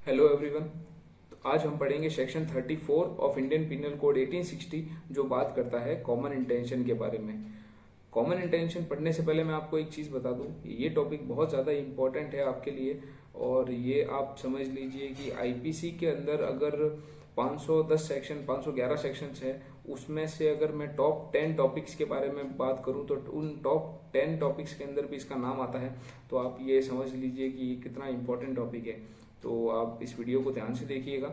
Hello everyone. तो आज हम पढ़ेंगे section 34 of Indian penal code 1860 जो बात करता है कॉमन इंटेंशन के बारे में। कॉमन इंटेंशन पढ़ने से पहले मैं आपको एक चीज़ बता दूं, ये टॉपिक बहुत ज़्यादा इम्पोर्टेंट है आपके लिए। और ये आप समझ लीजिए कि आईपीसी के अंदर अगर 510 सेक्शन 511 सेक्शंस है, उसमें से अगर मैं टॉप 10 टॉपिक्स के बारे में बात करूं तो उन टॉप 10 टॉपिक्स के अंदर भी इसका नाम आता है। तो आप ये समझ लीजिए कि ये कितना इम्पोर्टेंट टॉपिक है। तो आप इस वीडियो को ध्यान से देखिएगा।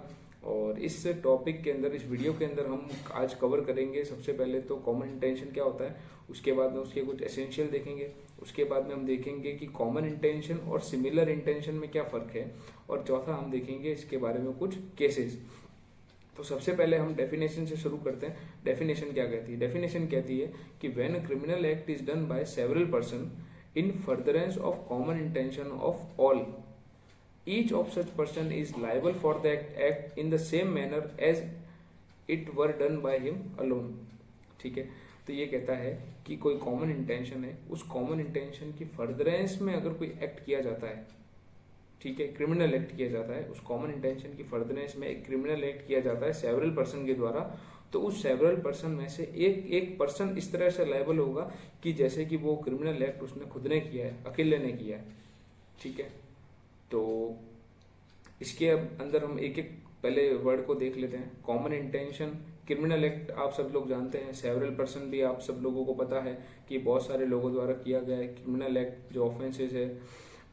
और इस टॉपिक के अंदर, इस वीडियो के अंदर हम आज कवर करेंगे सबसे पहले तो कॉमन इंटेंशन क्या होता है, उसके बाद में उसके कुछ एसेंशियल देखेंगे, उसके बाद में हम देखेंगे कि कॉमन इंटेंशन और सिमिलर इंटेंशन में क्या फ़र्क है, और चौथा हम देखेंगे इसके बारे में कुछ केसेस। तो सबसे पहले हम डेफिनेशन से शुरू करते हैं। डेफिनेशन क्या कहती है? डेफिनेशन कहती है कि when a criminal act is done by several person in furtherance of common intention of all, each of such person is liable for the act in the same manner as it were done by him alone। ठीक है, तो ये कहता है कि कोई common intention है, उस कॉमन इंटेंशन की फर्दरेंस में अगर कोई एक्ट किया जाता है, ठीक है, क्रिमिनल एक्ट किया जाता है, उस कॉमन इंटेंशन की फर्दरेंस में एक क्रिमिनल एक्ट किया जाता है सेवरल पर्सन के द्वारा, तो उस सेवरल पर्सन में से एक एक पर्सन इस तरह से लायबल होगा कि जैसे कि वो क्रिमिनल एक्ट उसने खुद ने किया है, अकेले ने किया है। ठीक है, तो इसके अंदर हम एक एक पहले वर्ड को देख लेते हैं। कॉमन इंटेंशन, क्रिमिनल एक्ट आप सब लोग जानते हैं, सेवरल पर्सन भी आप सब लोगों को पता है कि बहुत सारे लोगों द्वारा किया गया है क्रिमिनल एक्ट जो ऑफेंसेस है।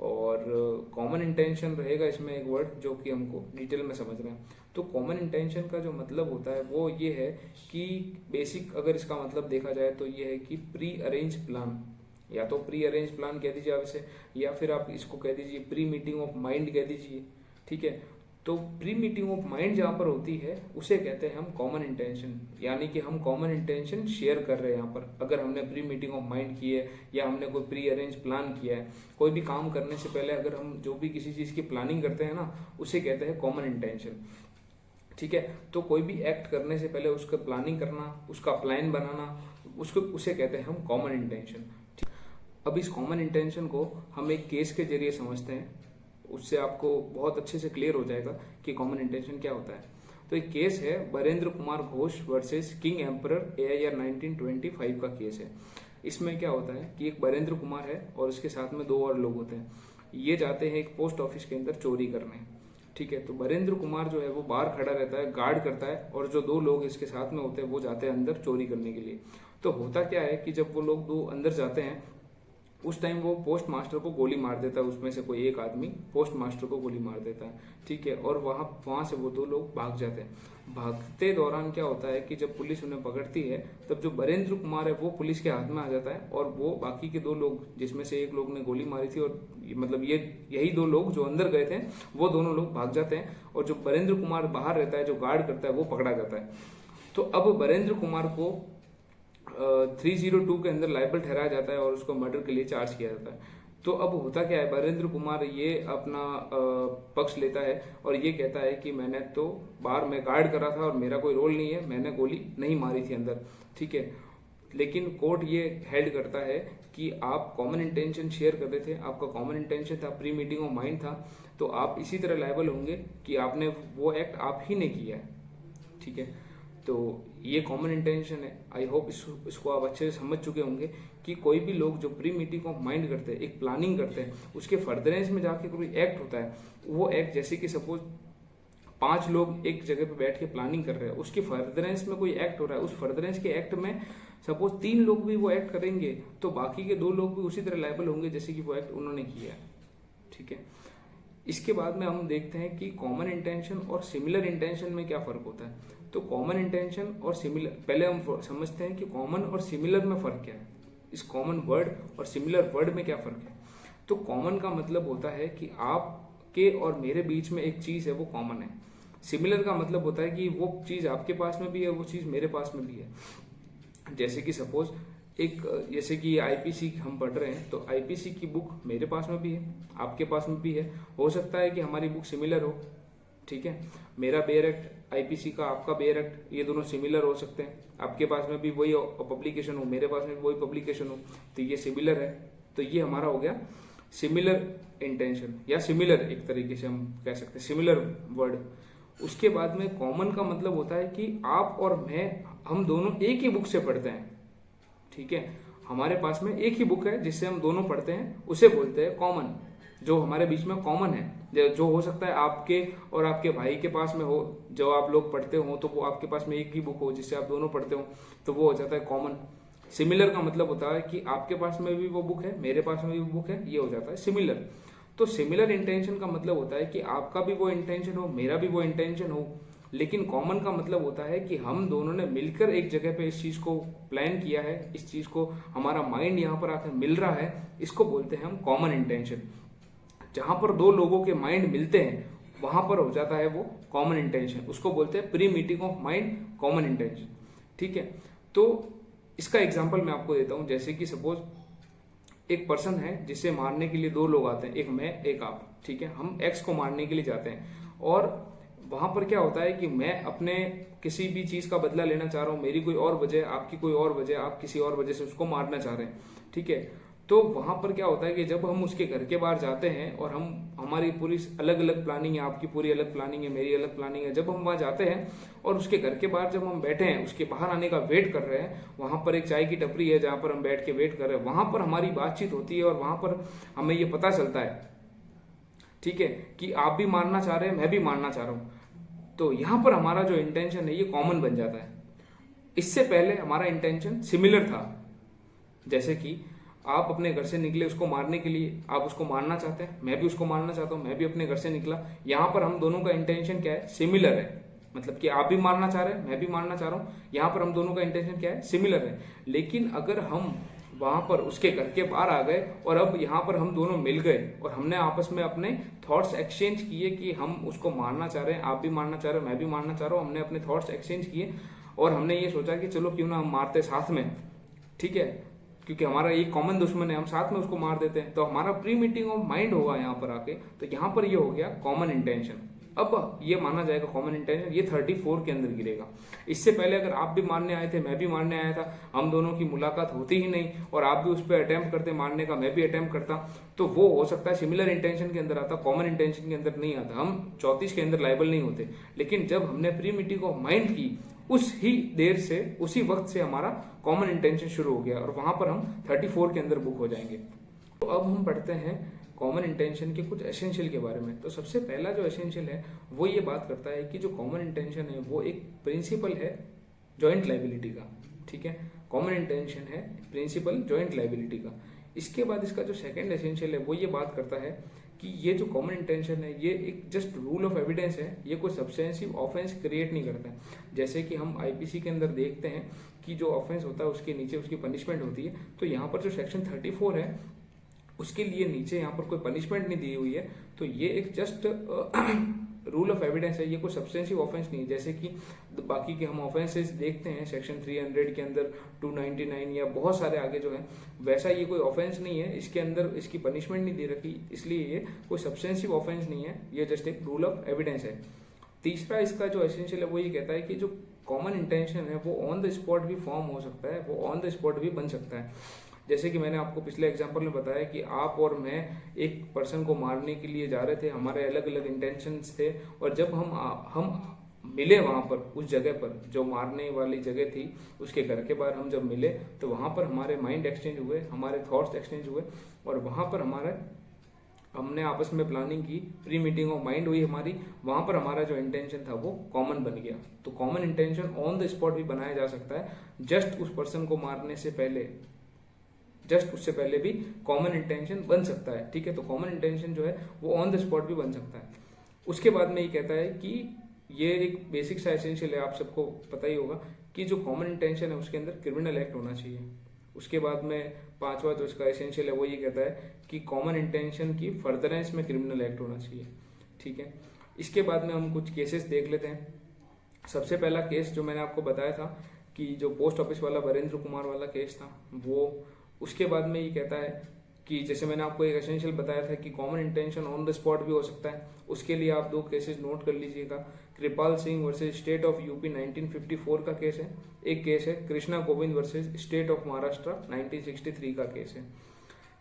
और कॉमन इंटेंशन रहेगा इसमें एक वर्ड जो कि हमको डिटेल में समझ रहे हैं। तो कॉमन इंटेंशन का जो मतलब होता है वो ये है कि बेसिक अगर इसका मतलब देखा जाए तो ये है कि प्री अरेंज प्लान, या तो प्री अरेंज प्लान कह दीजिए आप इसे, या फिर आप इसको कह दीजिए प्री मीटिंग ऑफ माइंड कह दीजिए। ठीक है, तो प्री मीटिंग ऑफ माइंड जहाँ पर होती है उसे कहते हैं हम कॉमन इंटेंशन, यानी कि हम कॉमन इंटेंशन शेयर कर रहे हैं यहाँ पर। अगर हमने प्री मीटिंग ऑफ माइंड की है या हमने कोई प्री अरेंज प्लान किया है, कोई भी काम करने से पहले अगर हम जो भी किसी चीज़ की प्लानिंग करते हैं ना, उसे कहते हैं कॉमन इंटेंशन। ठीक है, तो कोई भी एक्ट करने से पहले उसका प्लानिंग करना, उसका प्लान बनाना, उसे कहते हैं हम कॉमन इंटेंशन। अब इस कॉमन इंटेंशन को हम एक केस के जरिए समझते हैं, उससे आपको बहुत अच्छे से क्लियर हो जाएगा कि कॉमन इंटेंशन क्या होता है। तो एक केस है Barendra Kumar Ghosh versus king emperor AIR 1925 का केस है। इसमें क्या होता है कि एक बरेंद्र कुमार है और उसके साथ में दो और लोग होते हैं। ये जाते हैं एक पोस्ट ऑफिस के अंदर चोरी करने। ठीक है, तो बरेंद्र कुमार जो है वो बाहर खड़ा रहता है, गार्ड करता है, और जो दो लोग इसके साथ में होते हैं वो जाते हैं अंदर चोरी करने के लिए। तो होता क्या है कि जब वो लोग दो अंदर जाते हैं उस टाइम वो पोस्ट मास्टर को गोली मार देता है, उसमें से कोई एक आदमी पोस्ट मास्टर को गोली मार देता है। ठीक है, और वहां से वो दो लोग भाग जाते हैं। भागते दौरान क्या होता है कि जब पुलिस उन्हें पकड़ती है तब जो बरेंद्र कुमार है वो पुलिस के हाथ में आ जाता है, और वो बाकी के दो लोग जिसमें से एक लोग ने गोली मारी थी, और मतलब यही दो लोग जो अंदर गए थे वो दोनों लोग भाग जाते हैं, और जो बरेंद्र कुमार बाहर रहता है जो गार्ड करता है वो पकड़ा जाता है। तो अब बरेंद्र कुमार को 302 के अंदर लायबल ठहराया जाता है और उसको मर्डर के लिए चार्ज किया जाता है। तो अब होता क्या है, बरेंद्र कुमार ये अपना पक्ष लेता है और ये कहता है कि मैंने तो बाहर में गार्ड करा था और मेरा कोई रोल नहीं है, मैंने गोली नहीं मारी थी अंदर। ठीक है, लेकिन कोर्ट ये हेल्ड करता है कि आप कॉमन इंटेंशन शेयर कर रहे थे, आपका कॉमन इंटेंशन था, प्री मीटिंग ऑफ माइंड था, तो आप इसी तरह लायबल होंगे कि आपने वो एक्ट आप ही ने किया है। ठीक है, तो ये कॉमन इंटेंशन है। आई होप इसको आप अच्छे से समझ चुके होंगे कि कोई भी लोग जो प्री मीटिंग ऑफ माइंड करते हैं, एक प्लानिंग करते हैं, उसके फर्दरेंस में जाके कोई एक्ट होता है, वो एक्ट जैसे कि सपोज 5 लोग एक जगह पे बैठ के प्लानिंग कर रहे हैं, उसके फर्दरेंस में कोई एक्ट हो रहा है, उस फर्दरेंस के एक्ट में सपोज 3 लोग भी वो एक्ट करेंगे तो बाकी के 2 लोग भी उसी तरह लायबल होंगे जैसे कि वो एक्ट उन्होंने किया है। ठीक है, इसके बाद में हम देखते हैं कि कॉमन इंटेंशन और सिमिलर इंटेंशन में क्या फर्क होता है। तो कॉमन इंटेंशन और सिमिलर, पहले हम समझते हैं कि कॉमन और सिमिलर में फर्क क्या है, इस कॉमन वर्ड और सिमिलर वर्ड में क्या फर्क है। तो कॉमन का मतलब होता है कि आपके और मेरे बीच में एक चीज है वो कॉमन है। सिमिलर का मतलब होता है कि वो चीज आपके पास में भी है, वो चीज मेरे पास में भी है। जैसे कि सपोज जैसे कि आईपीसी हम पढ़ रहे हैं, तो आईपीसी की बुक मेरे पास में भी है, आपके पास में भी है, हो सकता है कि हमारी बुक सिमिलर हो। ठीक है, मेरा बेयर एक्ट आईपीसी का, आपका बेयर एक्ट, ये दोनों सिमिलर हो सकते हैं। आपके पास में भी वही पब्लिकेशन हो, मेरे पास में भी वही पब्लिकेशन हो, तो ये सिमिलर है। तो ये हमारा हो गया सिमिलर इंटेंशन या सिमिलर, एक तरीके से हम कह सकते हैं सिमिलर वर्ड। उसके बाद में कॉमन का मतलब होता है कि आप और मैं, हम दोनों एक ही बुक से पढ़ते हैं, ठीक है, हमारे पास में एक ही बुक है जिससे हम दोनों पढ़ते हैं, उसे बोलते हैं कॉमन। जो हमारे बीच में कॉमन है, जो हो सकता है आपके और आपके भाई के पास में हो, जो आप लोग पढ़ते हो, तो वो आपके पास में एक ही बुक हो जिससे आप दोनों पढ़ते हो, तो वो हो जाता है कॉमन। सिमिलर का मतलब होता है कि आपके पास में भी वो बुक है, मेरे पास में भी बुक है, ये हो जाता है सिमिलर। तो सिमिलर इंटेंशन का मतलब होता है कि आपका भी वो इंटेंशन हो, मेरा भी वो इंटेंशन हो। लेकिन कॉमन का मतलब होता है कि हम दोनों ने मिलकर एक जगह पे इस चीज को प्लान किया है, इस चीज को हमारा माइंड यहाँ पर आकर मिल रहा है, इसको बोलते हैं हम कॉमन इंटेंशन। जहां पर दो लोगों के माइंड मिलते हैं वहां पर हो जाता है वो कॉमन इंटेंशन, उसको बोलते हैं pre meeting of mind common intention, ठीक है। तो इसका एग्जांपल मैं आपको देता हूं, जैसे कि सपोज एक पर्सन है जिसे मारने के लिए दो लोग आते हैं, एक मैं एक आप, ठीक है, हम एक्स को मारने के लिए जाते हैं और वहां पर क्या होता है कि मैं अपने किसी भी चीज का बदला लेना चाह रहा हूं, मेरी कोई और वजह, आपकी कोई और वजह, आप किसी और वजह से उसको मारना चाह रहे हैं, ठीक है। तो वहां पर क्या होता है कि जब हम उसके घर के बाहर जाते हैं और हमारी पूरी अलग अलग प्लानिंग है, आपकी पूरी अलग प्लानिंग है, मेरी अलग प्लानिंग है, जब हम वहां जाते हैं और उसके घर के बाहर जब हम बैठे हैं, उसके बाहर आने का वेट कर रहे हैं, वहां पर एक चाय की टपरी है जहां पर हम बैठ के वेट कर रहे हैं, वहां पर हमारी बातचीत होती है और वहां पर हमें ये पता चलता है, ठीक है, कि आप भी मारना चाह रहे हैं, मैं भी मारना चाह रहा हूं। तो यहां पर हमारा जो इंटेंशन है ये कॉमन बन जाता है। इससे पहले हमारा इंटेंशन सिमिलर था, जैसे कि आप अपने घर से निकले उसको मारने के लिए, आप उसको मारना चाहते हैं, मैं भी उसको मारना चाहता हूं, मैं भी अपने घर से निकला। यहां पर हम दोनों का इंटेंशन क्या है, सिमिलर है, मतलब कि आप भी मारना चाह रहे हैं, मैं भी मारना चाह रहा हूं, यहां पर हम दोनों का इंटेंशन क्या है, सिमिलर है। लेकिन अगर हम वहां पर उसके घर के बाहर आ गए और अब यहां पर हम दोनों मिल गए और हमने आपस में अपने थॉट्स एक्सचेंज किए कि हम उसको मारना चाह रहे हैं, आप भी मारना चाह रहे हो, मैं भी मारना चाह रहा हूं, हमने अपने थॉट्स एक्सचेंज किए और हमने ये सोचा कि चलो क्यों ना हम मारते साथ में, ठीक है, क्योंकि हमारा एक कॉमन दुश्मन है, हम साथ में उसको मार देते हैं। तो हमारा प्री मीटिंग ऑफ माइंड होगा यहाँ पर आके, तो यहाँ पर ये हो गया कॉमन इंटेंशन। अब ये माना जाएगा कॉमन इंटेंशन, ये 34 के अंदर गिरेगा। इससे पहले अगर आप भी मारने आए थे, मैं भी मारने आया था, हम दोनों की मुलाकात होती ही नहीं और आप भी उस पर अटेम्प्ट करते मारने का, मैं भी अटेम्प्ट करता, तो वो हो सकता है सिमिलर इंटेंशन के अंदर आता, कॉमन इंटेंशन के अंदर नहीं आता, हम 34 के अंदर लायबल नहीं होते। लेकिन जब हमने प्री मीटिंग ऑफ माइंड की, उस ही देर से, उसी वक्त से हमारा कॉमन इंटेंशन शुरू हो गया और वहां पर हम 34 के अंदर बुक हो जाएंगे। तो अब हम पढ़ते हैं कॉमन इंटेंशन के कुछ एसेंशियल के बारे में। तो सबसे पहला जो एसेंशियल है वो ये बात करता है कि जो कॉमन इंटेंशन है वो एक प्रिंसिपल है जॉइंट लायबिलिटी का, ठीक है। कॉमन इंटेंशन है प्रिंसिपल जॉइंट लायबिलिटी का। इसके बाद इसका जो सेकंड एसेंशियल है वो ये बात करता है कि ये जो कॉमन इंटेंशन है ये एक जस्ट रूल ऑफ एविडेंस है, ये कोई सब्सटेंसिव ऑफेंस क्रिएट नहीं करता है। जैसे कि हम आईपीसी के अंदर देखते हैं कि जो ऑफेंस होता है उसके नीचे उसकी पनिशमेंट होती है, तो यहाँ पर जो सेक्शन 34 है उसके लिए नीचे यहाँ पर कोई पनिशमेंट नहीं दी हुई है, तो ये एक जस्ट रूल ऑफ एविडेंस है, ये कोई सब्सटेंसिव ऑफेंस नहीं है। जैसे कि बाकी के हम ऑफेंसेस देखते हैं सेक्शन 300 के अंदर, 299 या बहुत सारे आगे जो है, वैसा ये कोई ऑफेंस नहीं है, इसके अंदर इसकी पनिशमेंट नहीं दे रखी, इसलिए ये कोई सब्सटेंसिव ऑफेंस नहीं है, ये जस्ट एक रूल ऑफ एविडेंस है। तीसरा इसका जो एसेंशियल है वो ये कहता है कि जो कॉमन इंटेंशन है वो ऑन द स्पॉट भी फॉर्म हो सकता है, वो ऑन द स्पॉट भी बन सकता है। जैसे कि मैंने आपको पिछले एग्जांपल में बताया कि आप और मैं एक पर्सन को मारने के लिए जा रहे थे, हमारे अलग अलग इंटेंशंस थे, और जब हम मिले वहां पर, उस जगह पर जो मारने वाली जगह थी उसके घर के बाहर हम जब मिले, तो वहां पर हमारे माइंड एक्सचेंज हुए, हमारे थॉट्स एक्सचेंज हुए और वहां पर हमने आपस में प्लानिंग की, प्री मीटिंग ऑफ माइंड हुई हमारी, वहां पर हमारा जो इंटेंशन था वो कॉमन बन गया। तो common intention on the spot भी बनाया जा सकता है, जस्ट उस पर्सन को मारने से पहले, जस्ट उससे पहले भी कॉमन इंटेंशन बन सकता है, ठीक है। तो कॉमन इंटेंशन जो है वो ऑन द स्पॉट भी बन सकता है। उसके बाद में ये कहता है कि ये एक बेसिक सा एसेंशियल है, आप सबको पता ही होगा कि जो कॉमन इंटेंशन है उसके अंदर क्रिमिनल एक्ट होना चाहिए। उसके बाद में पांचवा जो इसका एसेंशियल है वो ये कहता है कि कॉमन इंटेंशन की फर्दरेंस में क्रिमिनल एक्ट होना चाहिए, ठीक है। इसके बाद में हम कुछ केसेस देख लेते हैं। सबसे पहला केस जो मैंने आपको बताया था कि जो पोस्ट ऑफिस वाला वीरेंद्र कुमार वाला केस था वो, उसके बाद में ये कहता है कि जैसे मैंने आपको एक एसेंशियल बताया था कि common intention on the spot भी हो सकता है, उसके लिए आप दो केसेस नोट कर लीजिएगा। Kripal Singh versus state of UP 1954 का केस है, एक केस है Krishna Govind versus state of Maharashtra 1963 का केस है।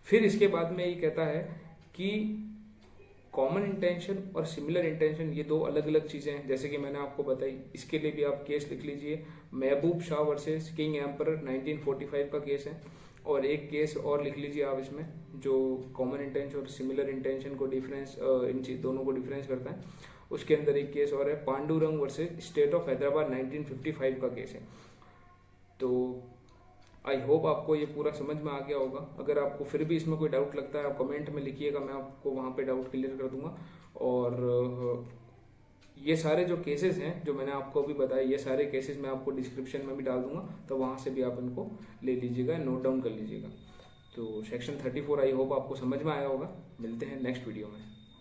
फिर इसके बाद में ये कहता है कि कॉमन इंटेंशन और सिमिलर इंटेंशन ये दो अलग अलग चीजें हैं, जैसे कि मैंने आपको बताई। इसके लिए भी आप केस लिख लीजिए, महबूब शाह वर्सेस किंग एम्परर 1945 का केस है। और एक केस और लिख लीजिए आप इसमें, जो कॉमन इंटेंशन और सिमिलर इंटेंशन को डिफरेंस, इन दोनों को डिफरेंस करता है। उसके अंदर एक केस और है, Pandurang versus state of Hyderabad 1955 का केस है। तो आई होप आपको ये पूरा समझ में आ गया होगा। अगर आपको फिर भी इसमें कोई डाउट लगता है, आप कमेंट में लिखिएगा, मैं आपको वहाँ पे डाउट क्लियर कर दूंगा। और ये सारे जो केसेस हैं जो मैंने आपको अभी बताया, ये सारे केसेस मैं आपको डिस्क्रिप्शन में भी डाल दूंगा, तो वहाँ से भी आप इनको ले लीजिएगा, नोट डाउन कर लीजिएगा। तो सेक्शन 34 आई होप आपको समझ में आया होगा। मिलते हैं नेक्स्ट वीडियो में।